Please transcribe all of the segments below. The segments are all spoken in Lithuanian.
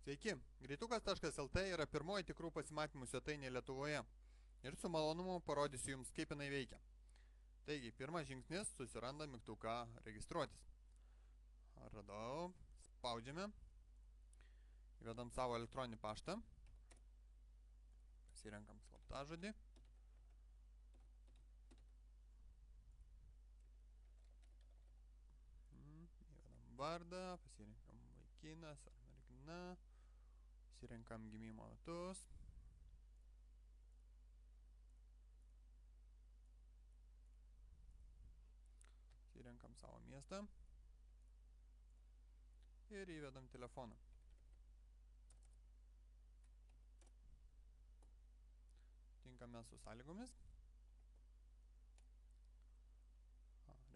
Sveiki, greitukas.lt yra pirmoji tikrų pasimatymų svetainė Lietuvoje ir su malonumu parodysiu Jums, kaip jinai veikia. Taigi, pirmas žingsnis – susiranda mygtuką registruotis. Radau, spaudžiame, įvedam savo elektroninį paštą, pasirenkam slaptažodį. Įvedam vardą, pasirenkam vaikinas ar mergina, pasirenkam gimimo metus. Pasirenkam savo miestą ir įvedam telefoną. Tinkame su sąlygomis.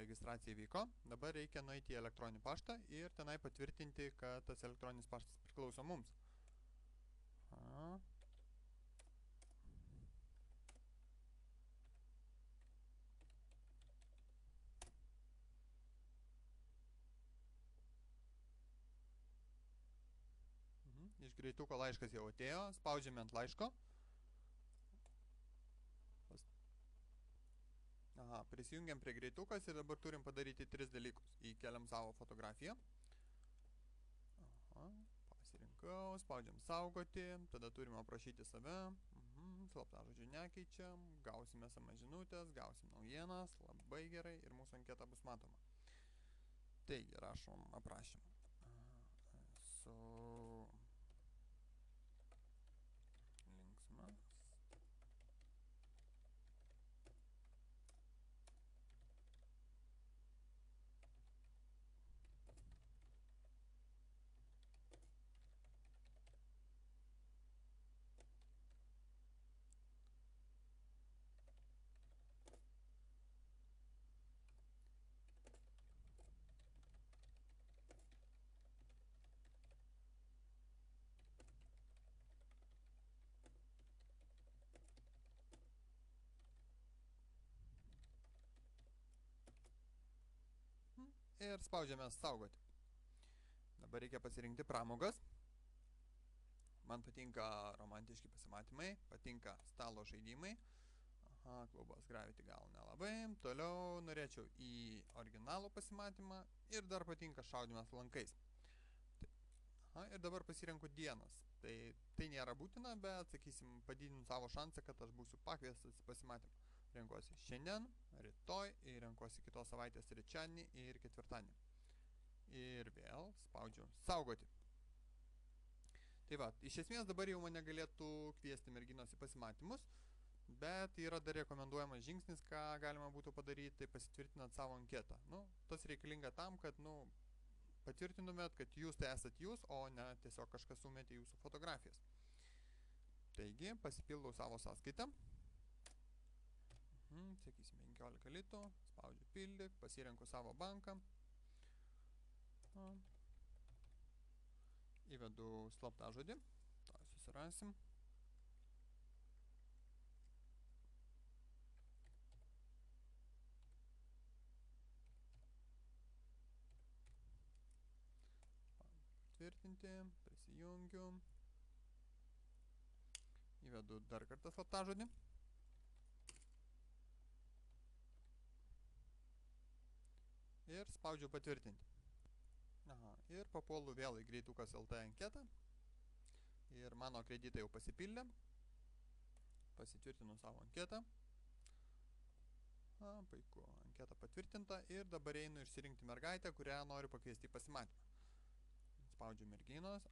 Registracija įvyko. Dabar reikia nueiti į elektroninį paštą ir tenai patvirtinti, kad tas elektroninis paštas priklauso mums. Iš greituko laiškas jau atėjo, spaudžiame ant laiško. Prisijungiam prie greitukas ir dabar turim padaryti 3 dalykus. Įkeliam savo fotografiją. Pasirinkau, spaudžiam saugoti, tada turim aprašyti save. Slaptažodžių nekeičiam, gausime SMS žinutės, gausim naujienas, labai gerai ir mūsų anketa bus matoma. Taigi, rašom aprašymą. Esu linksmas. Ir spaudžiame saugoti. Dabar reikia pasirinkti pramogas. Man patinka romantiški pasimatymai, patinka stalo žaidimai. Klubas Gravity gal nelabai. Toliau norėčiau į originalų pasimatymą ir dar patinka šaudymas lankais. Ir dabar pasirenku dienas. Tai nėra būtina, bet, sakysim, padidinu savo šansą, kad aš būsiu pakviestas į pasimatymą. Renkuosi šiandien, rytoj ir renkuosi kitos savaitės trečiadienį ir ketvirtadienį. Ir vėl spaudžiu saugoti. Tai va, iš esmės dabar jau mane galėtų kviesti merginos į pasimatymus, bet yra dar rekomenduojamas žingsnis, ką galima būtų padaryti, tai pasitvirtinant savo anketą. Tas reikalinga tam, kad patvirtintumėt, kad jūs tai esat jūs, o ne tiesiog kažkas sumetė jūsų fotografijas. Taigi, pasipildau savo sąskaitą. Sakysim, 15 litų, spaudžiu pildyk, pasirenku savo banką. Įvedu slaptažodį, to susirasim. Patvirtinti, prisijungiu. Įvedu dar kartą slaptažodį. Ir spaudžiu patvirtinti. Ir papuolu vėl į greitukas.lt anketą. Ir mano kreditai jau pasipildė. Pasitvirtinu savo anketą. Puiku, anketa patvirtinta. Ir dabar einu išsirinkti mergaitę, kurią noriu pakviesti į pasimatymą. Spaudžiu merginos.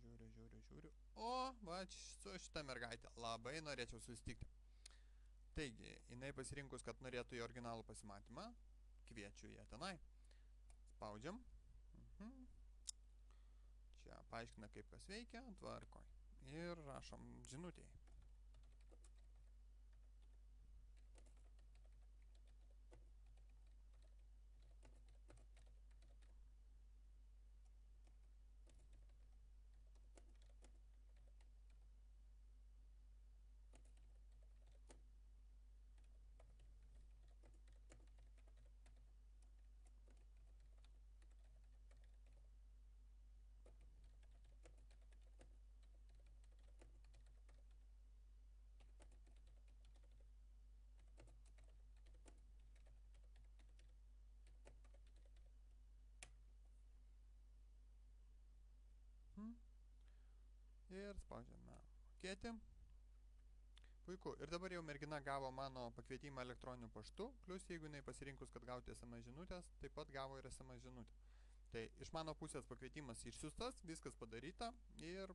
Žiūriu. O, va, su šita mergaitė. Labai norėčiau susitikti. Taigi, jinai pasirinkus, kad norėtų į originalų pasimatymą. Kviečiu ją tenai. Spaudžiam. Čia paaiškina, kaip kas veikia, tvarkoj. Ir rašom žinutėje. ir spaudžiame mokėti. Puiku. Ir dabar jau mergina gavo mano pakvietimą elektroniniu paštu, plus jeigu jinai pasirinkus, kad gauti SMS žinutės, taip pat gavo ir SMS žinutę. Tai iš mano pusės pakvietimas išsiųstas, viskas padaryta ir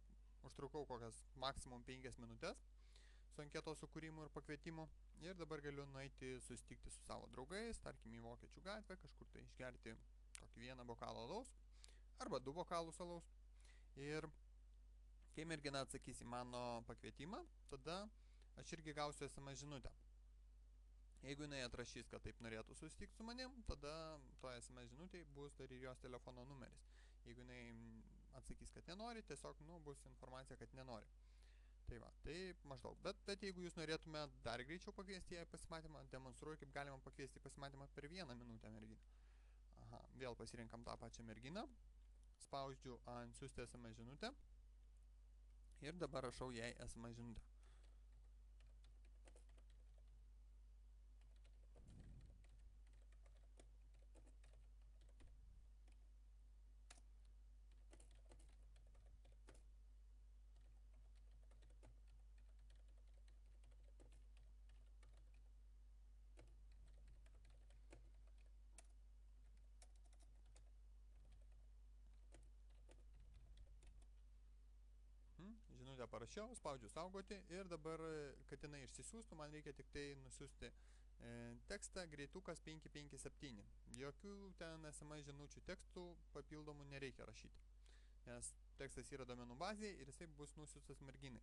užtrukau kokias maksimum 5 minutės su anketos sukūrimu ir pakvietimu. Ir dabar galiu nueiti susitikti su savo draugais, tarkim į Vokiečių gatvę, kažkur tai išgerti kokį 1 bokalą alaus arba 2 bokalus alaus. Ir kai mergina atsakys į mano pakvietimą, tada aš irgi gausiu SMS žinutę. Jeigu jinai atrašys, kad taip norėtų susitikti su manim, tada to SMS žinutėj bus dar ir jos telefono numeris. Jeigu jinai atsakys, kad nenori, tiesiog bus informacija, kad nenori. Tai va, tai maždaug. Bet jeigu jūs norėtume dar greičiau pakviesti ją į pasimatymą, demonstruoju, kaip galima pakviesti į pasimatymą per 1 minutę merginą. Aha, vėl pasirinkam tą pačią merginą, spaudžiu ant siųsti SMS žinutę ir dabar rašau jai SMS žinutę. Žinutę parašiau, spaudžiu saugoti ir dabar, kad jinai išsisiųstų, man reikia tik tai nusiųsti tekstą greitukas 557. Jokių ten SMS žinučių tekstų papildomų nereikia rašyti, nes tekstas yra domenų bazėje ir jisai bus nusiųstas merginai.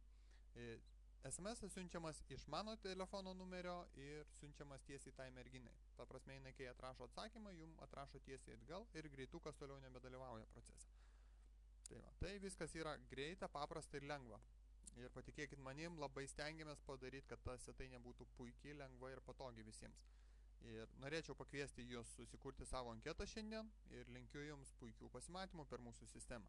SMS siunčiamas iš mano telefono numerio ir siunčiamas tiesiai tai merginai. Ta prasme, jinai, kai atrašo atsakymą, jum atrašo tiesiai atgal ir greitukas toliau nebedalyvauja procese. Tai va, tai viskas yra greita, paprasta ir lengva. Ir patikėkit manim, labai stengiamės padaryti, kad ta svetainė būtų puikiai, lengva ir patogi visiems. Ir norėčiau pakviesti jūs susikurti savo anketą šiandien ir linkiu jums puikių pasimatymų per mūsų sistemą.